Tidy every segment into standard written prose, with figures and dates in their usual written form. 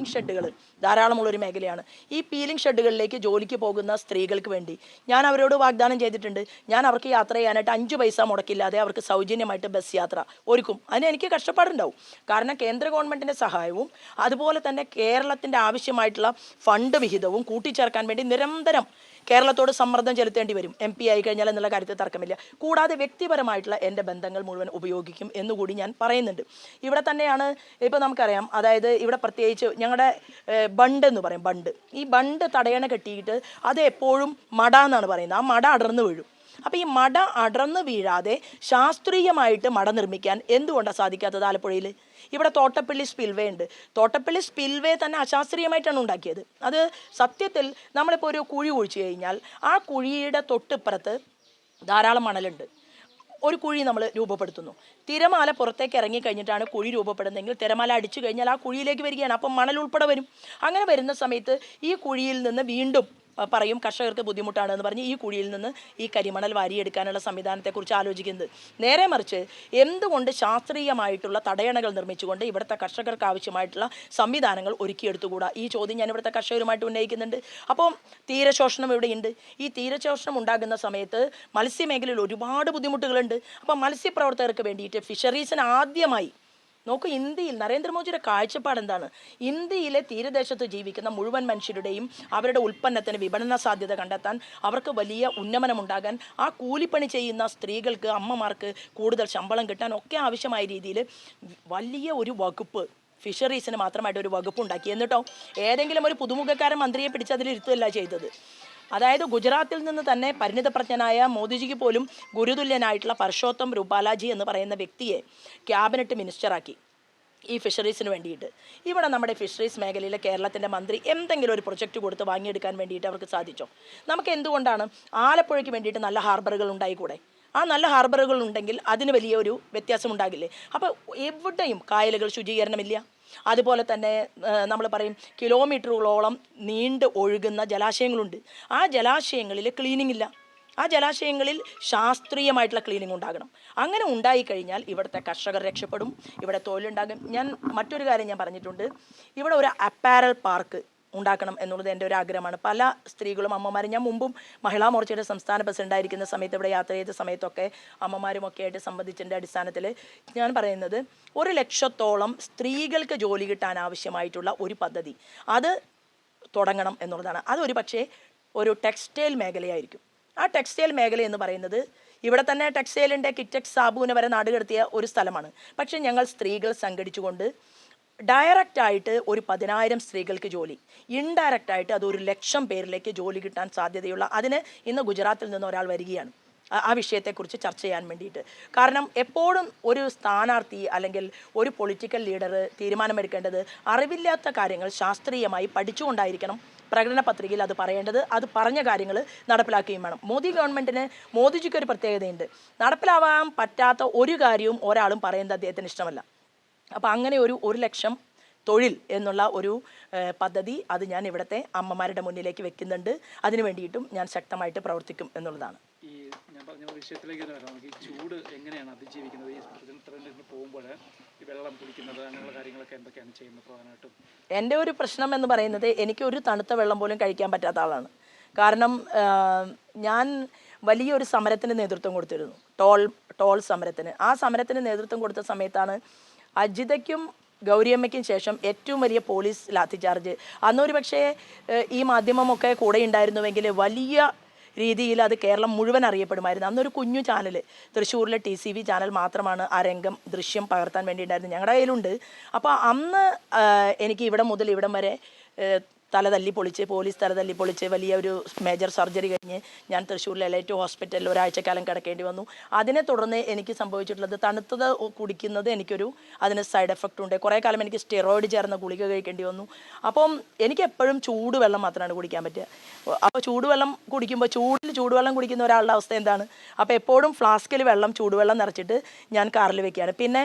Peeling ഷെഡുകൾ ധാരാളമുള്ളൊരു മേഖലയാണ്. ഈ peeling ഷെഡുകളിലേക്ക് ജോലിക്ക് പോകുന്ന സ്ത്രീകൾക്ക് വേണ്ടി ഞാൻ അവരോട് വാഗ്ദാനം ചെയ്തിട്ടുണ്ട്, ഞാൻ അവർക്ക് യാത്ര ചെയ്യാനായിട്ട് 5 പൈസ മുടക്കില്ലാതെ അവർക്ക് സൗജന്യമായിട്ട് ബസ് യാത്ര ഒരുക്കും. അതിന് എനിക്ക് കഷ്ടപ്പാടുണ്ടാവും. കാരണം കേന്ദ്ര ഗവൺമെൻറ്റിൻ്റെ സഹായവും അതുപോലെ തന്നെ കേരളത്തിൻ്റെ ആവശ്യമായിട്ടുള്ള ഫണ്ട് വിഹിതവും കൂട്ടിച്ചേർക്കാൻ വേണ്ടി നിരന്തരം കേരളത്തോട് സമ്മർദ്ദം ചെലുത്തേണ്ടി വരും. MP ആയി കഴിഞ്ഞാൽ എന്നുള്ള കാര്യത്തിൽ തർക്കമില്ല. കൂടാതെ വ്യക്തിപരമായിട്ടുള്ള എൻ്റെ ബന്ധങ്ങൾ മുഴുവൻ ഉപയോഗിക്കും എന്നുകൂടി ഞാൻ പറയുന്നുണ്ട്. ഇവിടെ തന്നെയാണ് ഇപ്പോൾ നമുക്കറിയാം, അതായത് ഇവിടെ പ്രത്യേകിച്ച് ഞങ്ങളുടെ ബണ്ട് എന്ന് പറയും, ബണ്ട്. ഈ ബണ്ട് തടയണ കെട്ടിയിട്ട് അത് എപ്പോഴും മട എന്നാണ് പറയുന്നത്. ആ മട അടർന്നു വീഴും. അപ്പോൾ ഈ മട അടർന്നു വീഴാതെ ശാസ്ത്രീയമായിട്ട് മട നിർമ്മിക്കാൻ എന്തുകൊണ്ടാണ് സാധിക്കാത്തത് ആലപ്പുഴയിൽ? ഇവിടെ തോട്ടപ്പള്ളി സ്പിൽവേ ഉണ്ട്. തോട്ടപ്പള്ളി സ്പിൽവേ തന്നെ അശാസ്ത്രീയമായിട്ടാണ് ഉണ്ടാക്കിയത്. അത് സത്യത്തിൽ നമ്മളിപ്പോൾ ഒരു കുഴി കുഴിച്ചു കഴിഞ്ഞാൽ ആ കുഴിയുടെ തൊട്ടിപ്പുറത്ത് ധാരാളം മണലുണ്ട്. ഒരു കുഴി നമ്മൾ രൂപപ്പെടുത്തുന്നു. തിരമാല പുറത്തേക്ക് ഇറങ്ങിക്കഴിഞ്ഞിട്ടാണ് കുഴി രൂപപ്പെടുന്നതെങ്കിൽ തിരമാല അടിച്ചു കഴിഞ്ഞാൽ ആ കുഴിയിലേക്ക് വരികയാണ്. അപ്പം മണൽ ഉൾപ്പെടെ വരും. അങ്ങനെ വരുന്ന സമയത്ത് ഈ കുഴിയിൽ നിന്ന് വീണ്ടും പറയും കർഷകർക്ക് ബുദ്ധിമുട്ടാണെന്ന് പറഞ്ഞ് ഈ കുഴിയിൽ നിന്ന് ഈ കരിമണൽ വാരിയെടുക്കാനുള്ള സംവിധാനത്തെക്കുറിച്ച് ആലോചിക്കുന്നത്. നേരെ മറിച്ച് എന്തുകൊണ്ട് ശാസ്ത്രീയമായിട്ടുള്ള തടയണകൾ നിർമ്മിച്ചുകൊണ്ട് ഇവിടുത്തെ കർഷകർക്ക് ആവശ്യമായിട്ടുള്ള സംവിധാനങ്ങൾ ഒരുക്കിയെടുത്തുകൂടാ? ഈ ചോദ്യം ഞാൻ ഇവിടുത്തെ കർഷകരുമായിട്ട് ഉന്നയിക്കുന്നുണ്ട്. അപ്പോൾ തീരശോഷണം ഇവിടെയുണ്ട്. ഈ തീരശോഷണം ഉണ്ടാകുന്ന സമയത്ത് മത്സ്യമേഖലയിൽ ഒരുപാട് ബുദ്ധിമുട്ടുകളുണ്ട്. അപ്പോൾ മത്സ്യപ്രവർത്തകർക്ക് വേണ്ടിയിട്ട് ഫിഷറീസിന് ആദ്യമായി നോക്കൂ, ഇന്ത്യയിൽ നരേന്ദ്രമോദിയുടെ കാഴ്ചപ്പാട് എന്താണ്? ഇന്ത്യയിലെ തീരദേശത്ത് ജീവിക്കുന്ന മുഴുവൻ മനുഷ്യരുടെയും അവരുടെ ഉൽപ്പന്നത്തിന് വിപണന സാധ്യത കണ്ടെത്താൻ, അവർക്ക് വലിയ ഉന്നമനമുണ്ടാകാൻ, ആ കൂലിപ്പണി ചെയ്യുന്ന സ്ത്രീകൾക്ക്, അമ്മമാർക്ക് കൂടുതൽ ശമ്പളം കിട്ടാൻ ഒക്കെ ആവശ്യമായ രീതിയിൽ വലിയ ഒരു വകുപ്പ്, ഫിഷറീസിന് മാത്രമായിട്ട് ഒരു വകുപ്പ് ഉണ്ടാക്കി. എന്നിട്ടോ ഏതെങ്കിലും ഒരു പുതുമുഖക്കാരൻ മന്ത്രിയെ പിടിച്ച് അതിലിരുത്തുകയല്ല ചെയ്തത്. അതായത് ഗുജറാത്തിൽ നിന്ന് തന്നെ പരിണിതപ്രജ്ഞനായ മോദിജിക്ക് പോലും ഗുരുതുല്യനായിട്ടുള്ള പർഷോത്തം രൂപാലാജി എന്ന് പറയുന്ന വ്യക്തിയെ ക്യാബിനറ്റ് മിനിസ്റ്ററാക്കി ഈ ഫിഷറീസിന് വേണ്ടിയിട്ട്. ഇവിടെ നമ്മുടെ ഫിഷറീസ് മേഖലയിലെ കേരളത്തിൻ്റെ മന്ത്രി എന്തെങ്കിലും ഒരു പ്രൊജക്റ്റ് കൊടുത്ത് വാങ്ങിയെടുക്കാൻ വേണ്ടിയിട്ട് അവർക്ക് സാധിച്ചോ? നമുക്ക് എന്തുകൊണ്ടാണ് ആലപ്പുഴയ്ക്ക് വേണ്ടിയിട്ട് നല്ല ഹാർബറുകൾ ഉണ്ടായിക്കൂടെ? ആ നല്ല ഹാർബറുകൾ ഉണ്ടെങ്കിൽ അതിന് വലിയൊരു വ്യത്യാസം ഉണ്ടാകില്ലേ? അപ്പോൾ എവിടെയും കായലുകൾ ശുചീകരണമില്ല. അതുപോലെ തന്നെ നമ്മൾ പറയും കിലോമീറ്ററുകളോളം നീണ്ട് ഒഴുകുന്ന ജലാശയങ്ങളുണ്ട്. ആ ജലാശയങ്ങളിൽ ക്ലീനിങ് ഇല്ല. ആ ജലാശയങ്ങളിൽ ശാസ്ത്രീയമായിട്ടുള്ള ക്ലീനിങ് ഉണ്ടാകണം. അങ്ങനെ ഉണ്ടായിക്കഴിഞ്ഞാൽ ഇവിടുത്തെ കർഷകർ രക്ഷപ്പെടും, ഇവിടെ തൊഴിലുണ്ടാകും. ഞാൻ മറ്റൊരു കാര്യം ഞാൻ പറഞ്ഞിട്ടുണ്ട്, ഇവിടെ ഒരു അപ്പാരൽ പാർക്ക് ഉണ്ടാക്കണം എന്നുള്ളത് എൻ്റെ ഒരു ആഗ്രഹമാണ്. പല സ്ത്രീകളും അമ്മമാരും, ഞാൻ മുമ്പും മഹിളാ മോർച്ചയുടെ സംസ്ഥാന പ്രസിഡൻ്റായിരിക്കുന്ന സമയത്ത് ഇവിടെ യാത്ര ചെയ്ത സമയത്തൊക്കെ അമ്മമാരുമൊക്കെ ആയിട്ട് സംബന്ധിച്ചതിൻ്റെ അടിസ്ഥാനത്തിൽ ഞാൻ പറയുന്നത് 1 ലക്ഷത്തോളം സ്ത്രീകൾക്ക് ജോലി കിട്ടാൻ ആവശ്യമായിട്ടുള്ള ഒരു പദ്ധതി അത് തുടങ്ങണം എന്നുള്ളതാണ്. അതൊരു പക്ഷേ ഒരു ടെക്സ്റ്റൈൽ മേഖലയായിരിക്കും. ആ ടെക്സ്റ്റൈൽ മേഖല എന്ന് പറയുന്നത് ഇവിടെ തന്നെ ടെക്സ്റ്റൈലിൻ്റെ കിറ്റക്സ് സാബുവിനെ വരെ നാടുകടത്തിയ ഒരു സ്ഥലമാണ്. പക്ഷേ ഞങ്ങൾ സ്ത്രീകൾ സംഘടിച്ചുകൊണ്ട് ഡയറക്റ്റായിട്ട് ഒരു 10,000 സ്ത്രീകൾക്ക് ജോലി, ഇൻഡയറക്റ്റായിട്ട് അത് 1,00,000 പേരിലേക്ക് ജോലി കിട്ടാൻ സാധ്യതയുള്ള, അതിന് ഇന്ന് ഗുജറാത്തിൽ നിന്ന് ഒരാൾ വരികയാണ് ആ വിഷയത്തെക്കുറിച്ച് ചർച്ച ചെയ്യാൻ വേണ്ടിയിട്ട്. കാരണം എപ്പോഴും ഒരു സ്ഥാനാർത്ഥി അല്ലെങ്കിൽ ഒരു പൊളിറ്റിക്കൽ ലീഡർ തീരുമാനമെടുക്കേണ്ടത് അറിവില്ലാത്ത കാര്യങ്ങൾ ശാസ്ത്രീയമായി പഠിച്ചുകൊണ്ടായിരിക്കണം പ്രകടന പത്രികയിൽ അത് പറയേണ്ടത്. അത് പറഞ്ഞ കാര്യങ്ങൾ നടപ്പിലാക്കുകയും വേണം. മോദി ഗവൺമെൻറ്റിന്, മോദിജിക്ക് ഒരു പ്രത്യേകതയുണ്ട്, നടപ്പിലാവാൻ പറ്റാത്ത ഒരു കാര്യവും ഒരാളും പറയുന്നത് അദ്ദേഹത്തിന് ഇഷ്ടമല്ല. അപ്പോൾ അങ്ങനെ ഒരു 1,00,000 തൊഴിൽ എന്നുള്ള ഒരു പദ്ധതി അത് ഞാൻ ഇവിടുത്തെ അമ്മമാരുടെ മുന്നിലേക്ക് വെക്കുന്നുണ്ട്. അതിന് വേണ്ടിയിട്ടും ഞാൻ ശക്തമായിട്ട് പ്രവർത്തിക്കും എന്നുള്ളതാണ്. ഈ ഞാൻ പറഞ്ഞ വിഷയത്തിലേക്ക് വരാം. ഈ ചൂട് എങ്ങനെയാണ് അതിജീവിക്കുന്നത്? ഈ പോകുമ്പോൾ ഈ വെള്ളം കുടിക്കുന്നത് അങ്ങനെയുള്ള കാര്യങ്ങളൊക്കെ എന്തൊക്കെയാണ് ചെയ്യുന്നത് പ്രധാനമായിട്ടും? എൻ്റെ ഒരു പ്രശ്നം എന്ന് പറയുന്നത്, എനിക്ക് ഒരു തണുത്ത വെള്ളം പോലും കഴിക്കാൻ പറ്റാത്ത ആളാണ്. കാരണം ഞാൻ വലിയൊരു സമരത്തിന് നേതൃത്വം കൊടുത്തിരുന്നു, ടോൾ സമരത്തിന്. ആ സമരത്തിന് നേതൃത്വം കൊടുത്ത സമയത്താണ് അജിതയ്ക്കും ഗൗരിയമ്മയ്ക്കും ശേഷം ഏറ്റവും വലിയ പോലീസ് ലാത്തിചാർജ്. അന്നൊരു പക്ഷേ ഈ മാധ്യമമൊക്കെ കൂടെ ഉണ്ടായിരുന്നുവെങ്കിൽ വലിയ രീതിയിൽ അത് കേരളം മുഴുവൻ അറിയപ്പെടുമായിരുന്നു. അന്നൊരു കുഞ്ഞു ചാനൽ, തൃശ്ശൂരിലെ TCV ചാനൽ മാത്രമാണ് ആ രംഗം ദൃശ്യം പകർത്താൻ വേണ്ടിയിട്ടുണ്ടായിരുന്നു. ഞങ്ങളുടെ കയ്യിലുണ്ട്. അപ്പോൾ അന്ന് എനിക്ക് ഇവിടം മുതൽ ഇവിടം വരെ തലതല്ലി പൊളിച്ച്, പോലീസ് തലതല്ലി പൊളിച്ച് വലിയൊരു മേജർ സർജറി കഴിഞ്ഞ് ഞാൻ തൃശ്ശൂരിലെ എലൈറ്റ് ഹോസ്പിറ്റലിൽ ഒരാഴ്ചക്കാലം കിടക്കേണ്ടി വന്നു. അതിനെ തുടർന്ന് എനിക്ക് സംഭവിച്ചിട്ടുള്ളത്, തണുത്തത് കുടിക്കുന്നത് എനിക്കൊരു അതിന് സൈഡ് എഫക്റ്റ് ഉണ്ട്. കുറേ കാലം എനിക്ക് സ്റ്റെറോയിഡ് ചേർന്ന ഗുളിക കഴിക്കേണ്ടി വന്നു. അപ്പം എനിക്ക് എപ്പോഴും ചൂടുവെള്ളം മാത്രമാണ് കുടിക്കാൻ പറ്റുക. അപ്പോൾ ചൂടുവെള്ളം കുടിക്കുമ്പോൾ ചൂടുവെള്ളം കുടിക്കുന്ന ഒരാളുടെ അവസ്ഥ എന്താണ്? അപ്പോൾ എപ്പോഴും ഫ്ലാസ്കിൽ ചൂടുവെള്ളം നിറച്ചിട്ട് ഞാൻ കാറിൽ വെക്കുകയാണ്. പിന്നെ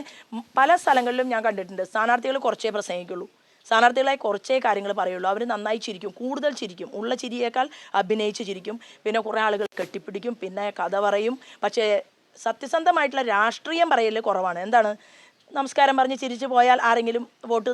പല സ്ഥലങ്ങളിലും ഞാൻ കണ്ടിട്ടുണ്ട്, സ്ഥാനാർത്ഥികൾ കുറച്ചേ പ്രസംഗിക്കുള്ളൂ, സ്ഥാനാർത്ഥികളായി കുറച്ചേ കാര്യങ്ങൾ പറയുള്ളൂ. അവർ നന്നായി ചിരിക്കും, കൂടുതൽ ചിരിക്കും, ഉള്ള ചിരിയേക്കാൾ അഭിനയിച്ച് ചിരിക്കും. പിന്നെ കുറേ ആളുകൾ കെട്ടിപ്പിടിക്കും, പിന്നെ കഥ പറയും. പക്ഷേ സത്യസന്ധമായിട്ടുള്ള രാഷ്ട്രീയം പറയൽ കുറവാണ്. എന്താണ് നമസ്കാരം പറഞ്ഞ് ചിരിച്ചു പോയാൽ ആരെങ്കിലും വോട്ട്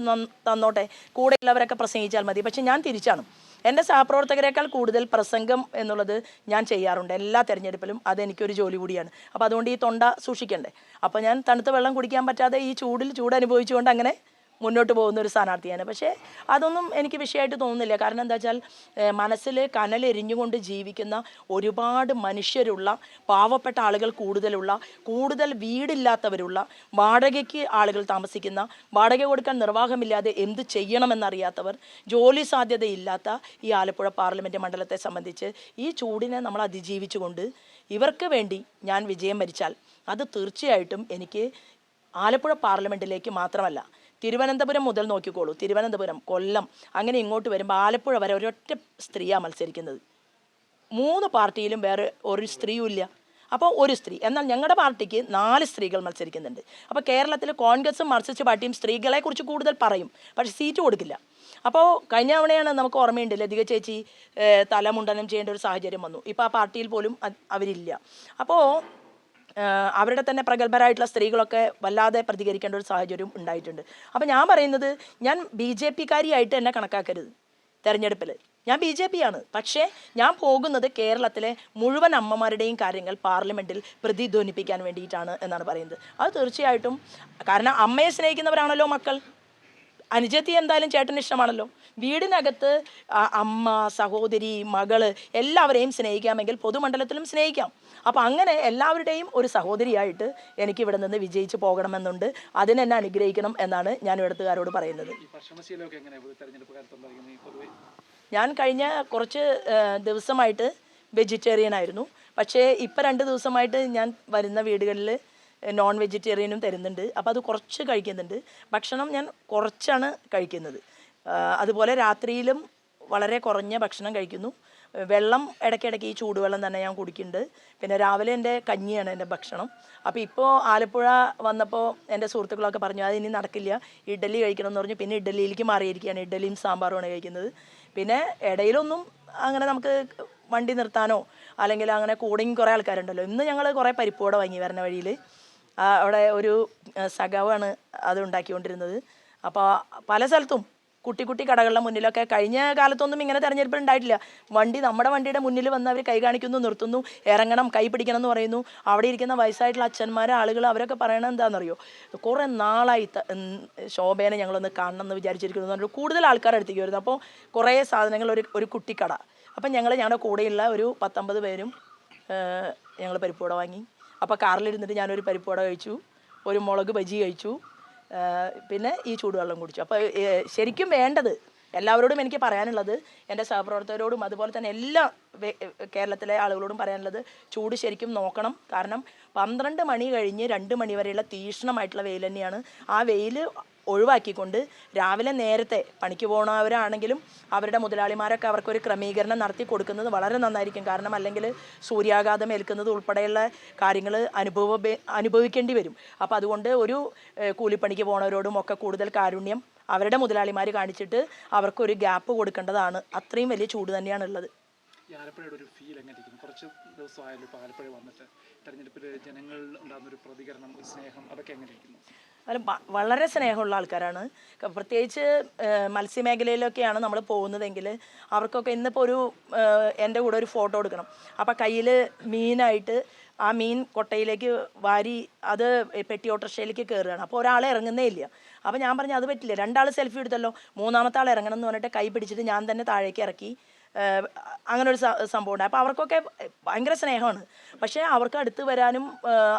തന്നോട്ടെ, കൂടെയുള്ളവരൊക്കെ പ്രസംഗിച്ചാൽ മതി. പക്ഷെ ഞാൻ തിരിച്ചാണ്. എൻ്റെ സഹപ്രവർത്തകരെക്കാൾ കൂടുതൽ പ്രസംഗം എന്നുള്ളത് ഞാൻ ചെയ്യാറുണ്ട് എല്ലാ തെരഞ്ഞെടുപ്പിലും. അതെനിക്കൊരു ജോലി കൂടിയാണ്. അപ്പോൾ അതുകൊണ്ട് ഈ തൊണ്ട സൂക്ഷിക്കണ്ടേ. അപ്പോൾ ഞാൻ തണുത്ത വെള്ളം കുടിക്കാൻ പറ്റാതെ ഈ ചൂട് അനുഭവിച്ചുകൊണ്ട് അങ്ങനെ മുന്നോട്ട് പോകുന്ന ഒരു സ്ഥാനാർത്ഥിയാണ്. പക്ഷേ അതൊന്നും എനിക്ക് വിഷയമായിട്ട് തോന്നുന്നില്ല. കാരണം എന്താ വെച്ചാൽ മനസ്സിൽ കനലെരിഞ്ഞുകൊണ്ട് ജീവിക്കുന്ന ഒരുപാട് മനുഷ്യരുള്ള, പാവപ്പെട്ട ആളുകൾ കൂടുതൽ വീടില്ലാത്തവരുള്ള, വാടകയ്ക്ക് ആളുകൾ താമസിക്കുന്ന, വാടക കൊടുക്കാൻ നിർവാഹമില്ലാതെ എന്ത് ചെയ്യണമെന്നറിയാത്തവർ, ജോലി സാധ്യതയില്ലാത്ത ഈ ആലപ്പുഴ പാർലമെൻറ്റ് മണ്ഡലത്തെ സംബന്ധിച്ച് ഈ ചൂടിനെ നമ്മൾ അതിജീവിച്ചുകൊണ്ട് ഇവർക്ക് വേണ്ടി ഞാൻ വിജയം വരിച്ചാൽ അത് തീർച്ചയായിട്ടും എനിക്ക് ആലപ്പുഴ പാർലമെൻറ്റിലേക്ക് മാത്രമല്ല, തിരുവനന്തപുരം മുതൽ നോക്കിക്കോളൂ, തിരുവനന്തപുരം, കൊല്ലം, അങ്ങനെ ഇങ്ങോട്ട് വരുമ്പോൾ ആലപ്പുഴ വരെ ഒരൊറ്റ സ്ത്രീയാണ് മത്സരിക്കുന്നത്. 3 പാർട്ടിയിലും വേറെ ഒരു സ്ത്രീയും ഇല്ല. അപ്പോൾ ഒരു സ്ത്രീ. എന്നാൽ ഞങ്ങളുടെ പാർട്ടിക്ക് 4 സ്ത്രീകൾ മത്സരിക്കുന്നുണ്ട്. അപ്പോൾ കേരളത്തിൽ കോൺഗ്രസും മാർക്സിസ്റ്റ് പാർട്ടിയും സ്ത്രീകളെക്കുറിച്ച് കൂടുതൽ പറയും, പക്ഷേ സീറ്റ് കൊടുക്കില്ല. അപ്പോൾ കഴിഞ്ഞ തവണയാണ് നമുക്ക് ഓർമ്മയുണ്ട്, ലതിക ചേച്ചി തലമുണ്ടനം ചെയ്യേണ്ട ഒരു സാഹചര്യം വന്നു. ഇപ്പോൾ ആ പാർട്ടിയിൽ പോലും അവരില്ല. അപ്പോൾ അവരുടെ തന്നെ പ്രഗത്ഭരായിട്ടുള്ള സ്ത്രീകളൊക്കെ വല്ലാതെ പ്രതികരിക്കേണ്ട ഒരു സാഹചര്യം ഉണ്ടായിട്ടുണ്ട്. അപ്പോൾ ഞാൻ പറയുന്നത്, ഞാൻ BJP-കാരിയായിട്ട് എന്നെ കണക്കാക്കരുത് തെരഞ്ഞെടുപ്പിൽ. ഞാൻ BJP ആണ്. പക്ഷേ ഞാൻ പോകുന്നത് കേരളത്തിലെ മുഴുവൻ അമ്മമാരുടെയും കാര്യങ്ങൾ പാർലമെൻറ്റിൽ പ്രതിധ്വനിപ്പിക്കാൻ വേണ്ടിയിട്ടാണ് എന്നാണ് പറയുന്നത്. അത് തീർച്ചയായിട്ടും, കാരണം അമ്മയെ സ്നേഹിക്കുന്നവരാണല്ലോ മക്കൾ. അനുജത്തി എന്തായാലും ചേട്ടന് ഇഷ്ടമാണല്ലോ. വീടിനകത്ത് അമ്മ, സഹോദരി, മകള് എല്ലാവരെയും സ്നേഹിക്കാമെങ്കിൽ പൊതുമണ്ഡലത്തിലും സ്നേഹിക്കാം. അപ്പോൾ അങ്ങനെ എല്ലാവരുടെയും ഒരു സഹോദരിയായിട്ട് എനിക്ക് ഇവിടെ നിന്ന് വിജയിച്ച് പോകണമെന്നുണ്ട്. അതിനെന്നെ അനുഗ്രഹിക്കണം എന്നാണ് ഞാൻ ഇവിടുത്തുകാരോട് പറയുന്നത്. ഞാൻ കഴിഞ്ഞ കുറച്ച് ദിവസമായിട്ട് വെജിറ്റേറിയൻ ആയിരുന്നു. പക്ഷേ ഇപ്പം 2 ദിവസമായിട്ട് ഞാൻ വരുന്ന വീടുകളിൽ നോൺ വെജിറ്റേറിയനും തരുന്നുണ്ട്. അപ്പോൾ അത് കുറച്ച് കഴിക്കുന്നുണ്ട്. ഭക്ഷണം ഞാൻ കുറച്ചാണ് കഴിക്കുന്നത്. അതുപോലെ രാത്രിയിലും വളരെ കുറഞ്ഞ ഭക്ഷണം കഴിക്കുന്നു. വെള്ളം ഇടയ്ക്കിടയ്ക്ക് ഈ ചൂടുവെള്ളം തന്നെ ഞാൻ കുടിക്കുന്നുണ്ട്. പിന്നെ രാവിലെ എൻ്റെ കഞ്ഞിയാണ് എൻ്റെ ഭക്ഷണം. അപ്പോൾ ഇപ്പോൾ ആലപ്പുഴ വന്നപ്പോൾ എൻ്റെ സുഹൃത്തുക്കളൊക്കെ പറഞ്ഞു അത് ഇനി നടക്കില്ല, ഇഡ്ഡലി കഴിക്കണം എന്ന് പറഞ്ഞു. പിന്നെ ഇഡ്ഡലിയിലേക്ക് മാറിയിരിക്കുകയാണ്. ഇഡ്ഡലിയും സാമ്പാറുമാണ് കഴിക്കുന്നത്. പിന്നെ ഇടയിലൊന്നും അങ്ങനെ നമുക്ക് വണ്ടി നിർത്താനോ അല്ലെങ്കിൽ അങ്ങനെ കൂടെയും കുറേ ആൾക്കാരുണ്ടല്ലോ. ഇന്ന് ഞങ്ങൾ കുറേ പരിപ്പോടെ വാങ്ങി വരുന്ന വഴിയിൽ. അവിടെ ഒരു സഖാവാണ് അത് ഉണ്ടാക്കിക്കൊണ്ടിരുന്നത്. അപ്പോൾ പല സ്ഥലത്തും കുട്ടി കടകളുടെ മുന്നിലൊക്കെ, കഴിഞ്ഞ കാലത്തൊന്നും ഇങ്ങനെ തെരഞ്ഞെടുപ്പ് ഉണ്ടായിട്ടില്ല. നമ്മുടെ വണ്ടിയുടെ മുന്നിൽ വന്ന് അവർ കൈ കാണിക്കുന്നു, നിർത്തുന്നു, ഇറങ്ങണം, കൈ പിടിക്കണം എന്ന് പറയുന്നു. അവിടെ ഇരിക്കുന്ന വയസ്സായിട്ടുള്ള അച്ഛന്മാർ, ആളുകൾ, അവരൊക്കെ പറയണത് എന്താണെന്നറിയോ, കുറേ നാളായി ശോഭേനെ ഞങ്ങളൊന്ന് കാണണം എന്ന് വിചാരിച്ചിരിക്കുന്നു എന്ന് പറഞ്ഞാൽ കൂടുതൽ ആൾക്കാർ അടുത്തേക്ക് വരുന്നു. അപ്പോൾ കുറേ സാധനങ്ങൾ, ഒരു കുട്ടിക്കട. അപ്പം ഞങ്ങളുടെ കൂടെയുള്ള ഒരു 10-50 പേരും ഞങ്ങൾ പരിപ്പുവട വാങ്ങി. അപ്പോൾ കാറിലിരുന്നിട്ട് ഞാനൊരു പരിപ്പുവട കഴിച്ചു, ഒരു മുളക് ബജി കഴിച്ചു, പിന്നെ ഈ ചൂടുവെള്ളം കുടിച്ചു. അപ്പോൾ ശരിക്കും വേണ്ടത്, എല്ലാവരോടും എനിക്ക് പറയാനുള്ളത്, എൻ്റെ സഹപ്രവർത്തകരോടും അതുപോലെ തന്നെ എല്ലാ കേരളത്തിലെ ആളുകളോടും പറയാനുള്ളത്, ചൂട് ശരിക്കും നോക്കണം. കാരണം 12 മണി കഴിഞ്ഞ് 2 മണി വരെയുള്ള തീക്ഷ്ണമായിട്ടുള്ള വെയിൽ തന്നെയാണ്. ആ വെയിൽ ഒഴിവാക്കിക്കൊണ്ട് രാവിലെ നേരത്തെ പണിക്ക് പോകുന്നവരാണെങ്കിലും അവരുടെ മുതലാളിമാരൊക്കെ അവർക്കൊരു ക്രമീകരണം നടത്തി കൊടുക്കുന്നത് വളരെ നന്നായിരിക്കും. കാരണം അല്ലെങ്കിൽ സൂര്യാഘാതം ഏൽക്കുന്നത് ഉൾപ്പെടെയുള്ള കാര്യങ്ങൾ അനുഭവിക്കേണ്ടി വരും. അപ്പോൾ അതുകൊണ്ട് ഒരു കൂലിപ്പണിക്ക് പോകുന്നവരോടും ഒക്കെ കൂടുതൽ കാരുണ്യം അവരുടെ മുതലാളിമാർ കാണിച്ചിട്ട് അവർക്കൊരു ഗ്യാപ്പ് കൊടുക്കേണ്ടതാണ്. അത്രയും വലിയ ചൂട് തന്നെയാണുള്ളത്. ആലപ്പുഴയുടെ ഒരു ഫീൽ എങ്ങനെ ഇരിക്കുന്നു? കുറച്ച് ദിവസമായാലും ഇപ്പോൾ ആലപ്പുഴ വന്നിട്ട് തെരഞ്ഞെടുപ്പിൽ ജനങ്ങളിൽ ഉണ്ടാകുന്നൊരു പ്രതികരണം, സ്നേഹം, അതൊക്കെ എങ്ങനെ ഇരിക്കുന്നു? അത് വളരെ സ്നേഹമുള്ള ആൾക്കാരാണ്. പ്രത്യേകിച്ച് മത്സ്യമേഖലയിലൊക്കെയാണ് നമ്മൾ പോകുന്നതെങ്കിൽ അവർക്കൊക്കെ ഇന്നിപ്പോൾ എൻ്റെ കൂടെ ഒരു ഫോട്ടോ എടുക്കണം. അപ്പോൾ കയ്യിൽ മീനായിട്ട് ആ മീൻ കൊട്ടയിലേക്ക് വാരി അത് പെട്ടി ഓട്ടോറിക്ഷയിലേക്ക് കയറുകയാണ്. അപ്പോൾ ഒരാളെ ഇറങ്ങുന്നേ ഇല്ല. അപ്പോൾ ഞാൻ പറഞ്ഞു അത് പറ്റില്ല, 2 ആൾ സെൽഫി എടുത്തല്ലോ, 3-ാമത്തെ ആൾ ഇറങ്ങണം എന്ന് പറഞ്ഞിട്ട് കൈ പിടിച്ചിട്ട് ഞാൻ തന്നെ താഴേക്ക് ഇറക്കി. അങ്ങനെ ഒരു സംഭവം ഉണ്ട്. അപ്പോൾ അവർക്കൊക്കെ ഭയങ്കര സ്നേഹമാണ്. പക്ഷേ അവർക്ക് അടുത്ത് വരാനും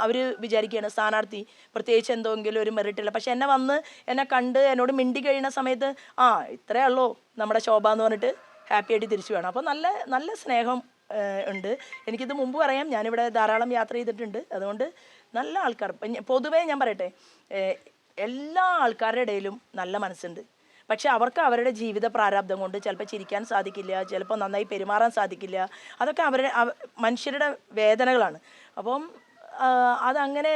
അവർ വിചാരിക്കുകയാണ് സ്ഥാനാർത്ഥി പ്രത്യേകിച്ച് എന്തെങ്കിലും ഒരു മെറിറ്റില്ല. പക്ഷെ എന്നെ കണ്ട് എന്നോട് മിണ്ടി കഴിയുന്ന സമയത്ത് ഇത്രയേ ഉള്ളൂ നമ്മുടെ ശോഭ എന്ന് പറഞ്ഞിട്ട് ഹാപ്പി ആയിട്ട് തിരിച്ചു വേണം. അപ്പോൾ നല്ല നല്ല സ്നേഹം ഉണ്ട്. എനിക്കിത് മുമ്പ് പറയാം, ഞാനിവിടെ ധാരാളം യാത്ര ചെയ്തിട്ടുണ്ട്. അതുകൊണ്ട് നല്ല ആൾക്കാർ, പൊതുവേ ഞാൻ പറയട്ടെ, എല്ലാ ആൾക്കാരുടെ ഇടയിലും നല്ല മനസ്സുണ്ട്. പക്ഷെ അവർക്ക് അവരുടെ ജീവിത പ്രാരാബ്ദം കൊണ്ട് ചിലപ്പോൾ ചിരിക്കാൻ സാധിക്കില്ല, ചിലപ്പോൾ നന്നായി പെരുമാറാൻ സാധിക്കില്ല. അതൊക്കെ മനുഷ്യരുടെ വേദനകളാണ്. അപ്പം അതങ്ങനെ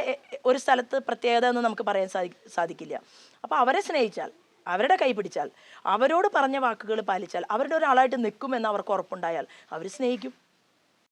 ഒരു സ്ഥലത്ത് പ്രത്യേകത എന്ന് നമുക്ക് പറയാൻ സാധിക്കില്ല. അപ്പോൾ അവരെ സ്നേഹിച്ചാൽ, അവരുടെ കൈ പിടിച്ചാൽ, അവരോട് പറഞ്ഞ വാക്കുകൾ പാലിച്ചാൽ, അവരുടെ ഒരാളായിട്ട് നിൽക്കുമെന്ന് അവർക്ക് ഉറപ്പുണ്ടായാൽ അവർ സ്നേഹിക്കും.